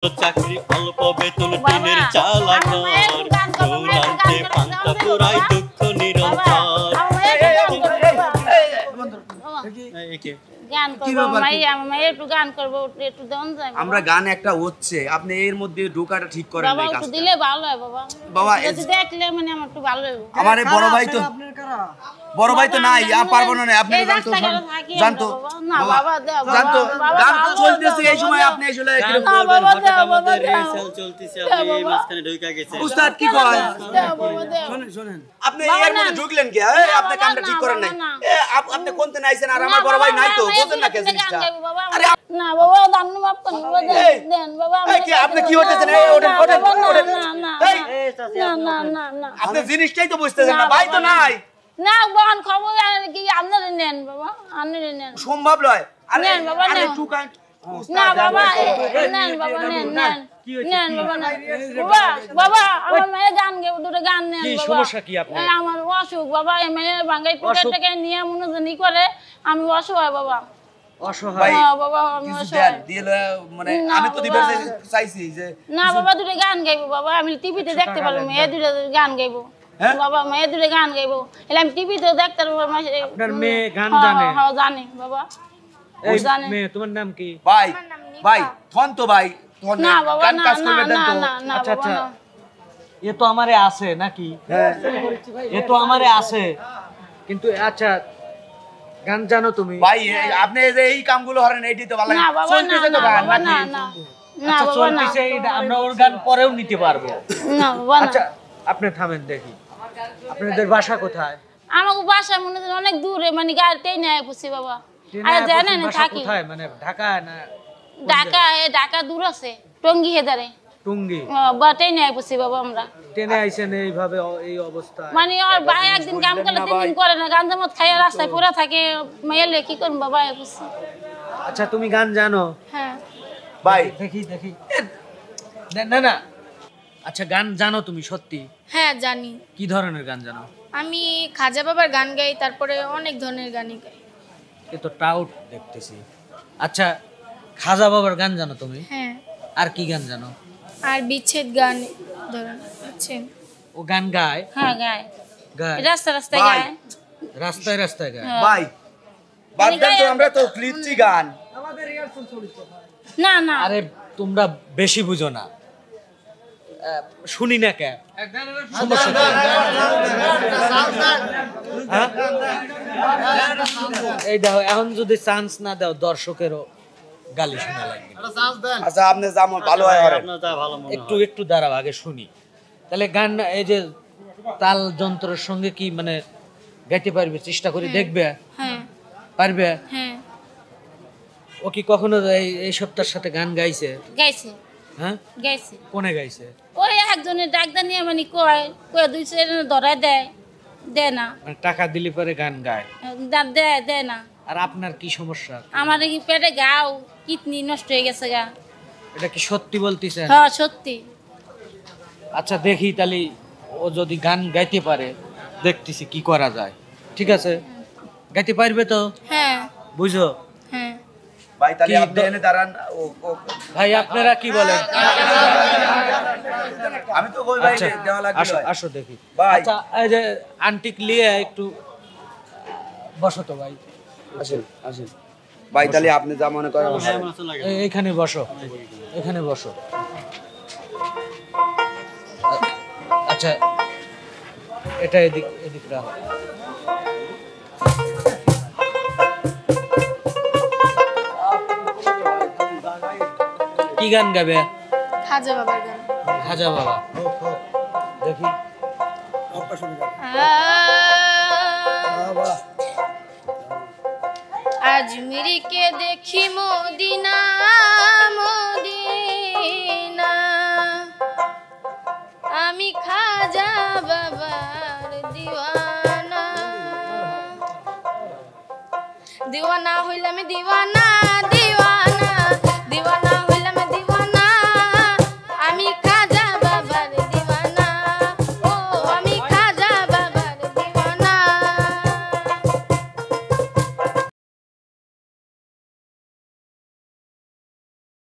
চাকরি অল্প বেতন টিনের চালা ঘর দৌড়ান্তে পান্তা পুরাই দুঃখ নিরন্তর আমরা গান একটা হচ্ছে আপনি এর মধ্যে ঢোকাটা ঠিক করেন না বাবা একটু দিলে ভালো হয় বাবা বাবা যদি দেখলে মানে আমার একটু ভালো হবে আমারে বড় ভাই তো বড় ভাই তো নাই আর পারবো না আপনি জানতো না বাবা দাও জানতো গান চলতেছে এই সময় আপনি আসলে না বাবা দাও বাবা রিহার্সাল চলতেছে আপনি এই মাঝখানে ঢুকে গেছেন উস্তাদ কি কয় শুনেন শুনেন আপনি এর মধ্যে ঢুকলেন কি আপনি কামটা ঠিক করেন নাই আপনি কোনতে নাইছেন আর আমার বড় ভাই নাই তো বুঝেন না কেন জিনিসটা আরে না বাবা দান্ন মাপ করেন বাবা দেন বাবা আপনি কি হতেছেন এই ওঠেন ওঠেন ওঠেন না না না আপনি জিনিসটাই তো বুঝতেছেন না ভাই তো নাই না বন খবর কি আপনারা নেন বাবা আপনারা নেন সম্ভব নয় আরে বাবা আরে নেন টুকান না বাবা নেন বাবা নেন নেন বাবা নেন বাবা বাবা আমার মেয়ে গান গাইবো দুটো গান নেন বাবা কি সমস্যা কি আপনার আমার অসুখ বাবা মেয়ে বাঙ্গাই টুকাটাকে নিয়ে মনোজনী করে আমি অসহায় বাবা অসহায় বাবা আমি অসহায় দিলে মানে আমি তো দিবার চাইছি যে না বাবা দুটো গান গাইবো বাবা আমি টিভিতে দেখতে পারবো মেয়ে দুটো গান গাইবো বাবা মেয়ে দুটো গান গাইবো এলে আমি টিভিতে দেখতে পারবো আপনার মেয়ে গান জানে হ্যাঁ জানে বাবা এই মেয়ে তোমার নাম কি ভাই ভাই থন তো ভাই না বাবা গান না কাজ করবে না দেন তো না না আচ্ছা বাবা আচ্ছা না এ তো আমারে আছে নাকি হ্যাঁ এ তো আমারে আছে কিন্তু আচ্ছা গান জানো তুমি ভাই আপনি যে এই কামগুলো করেন এইটাই তো ভালো না লাগে বাবা চলতেছে তো গান না নাকি না না আচ্ছা বাবা না চলতেছে আমরা ওর গান পরেও নিতে পারবো না বাবা না আচ্ছা আপনি থামেন দেখি আপনাদের বাসা কোথায় আমাকে বাসা মনে হয় অনেক দূরে মানে গাড়িতেই নেয় পুষি বাবা আরে জানেন বাসা থাকি কোথায় মানে ঢাকা না ঢাকা দূর আছে টঙ্গী হেদারে টুঙ্গি বাটেই নেয় পুষি বাবা আমরা ট্রেনে আইছেন এইভাবে এই অবস্থা মানে ওর ভাই একদিন কাম করলে 3 দিন করে না গাঞ্জা মত খাইয়া রাস্তায় পুরা থাকে মেয়েলে কি করব বাবা পুষি আচ্ছা তুমি গান জানো হ্যাঁ ভাই দেখি দেখি না না আচ্ছা গান জানো তুমি সত্যি হ্যাঁ জানি কি ধরনের গান জানো আমি খাজা বাবার গান গাই তারপরে অনেক ধরনের গানই গাই এ তো টাউট দেখতেছি আচ্ছা খাজা বাবার গান জানো তুমি হ্যাঁ আর কি গান জানো আর বিচ্ছেদ গান ধরেন আছে ও গান গায় হ্যাঁ গায় গায় রাস্তা রাস্তায় ভাই। গায় রাস্তায় রাস্তায় গায় ভাই বাদ দেন তো আমরা তো লিখছি গান না না আরে তোমরা বেশি বুঝো না শুনি না কে সমস্যা কি? হ্যাঁ? এই দেখো এখন যদি চান্স না দাও দর্শকেরও গালি শোনা লাগবে আচ্ছা আপনি যেমন ভালো হয় করেন আপনার যা ভালো মনে একটু একটু দাঁড়াও আগে শুনি তাহলে গান এই যে তাল যন্ত্রের সঙ্গে কি মানে গাইতে পারবে চেষ্টা করে দেখবে হ্যাঁ পারবে হ্যাঁ ও কি কখনো এই সপ্তাহের সাথে গান গাইছে গাইছে হ্যাঁ গাইছে কোনে গাইছে ওই একজনের ডাকদা নিয়ে মানে কয় দুই চার ধরায় দেয় না মানে টাকা দিলে পরে গান গায় দেয় না আর আপনার কি সমস্যা আমার কি পেটে গাও কিডনি নষ্ট হয়ে গেছে গা এটা কি সত্যি বলতেছেন হ্যাঁ সত্যি আচ্ছা দেখি তাহলে ও যদি গান গাইতে পারে দেখতেছি কি করা যায় ঠিক আছে গাইতে পারবে তো হ্যাঁ বুঝো হ্যাঁ ভাই তাহলে কি আপনি এনে দাঁড়ান ভাই আপনারা কি বলেন আমি তো কই ভাই আচ্ছা দেওয়া লাগবে আসো আসো দেখি ভাই। আচ্ছা এই যে আন্টিক নিয়ে একটু বসো তো ভাই আসেন আসেন ভাই তাহলে আপনি যা মনে করেন হয় চলে গেছে এইখানে বসো এখানে বসো আচ্ছা এটা এদিক এদিক রাখো কি গান গাবে খাজা বাবার গান খাজা বাবা দেখি আজমিরকে দেখি মদিনা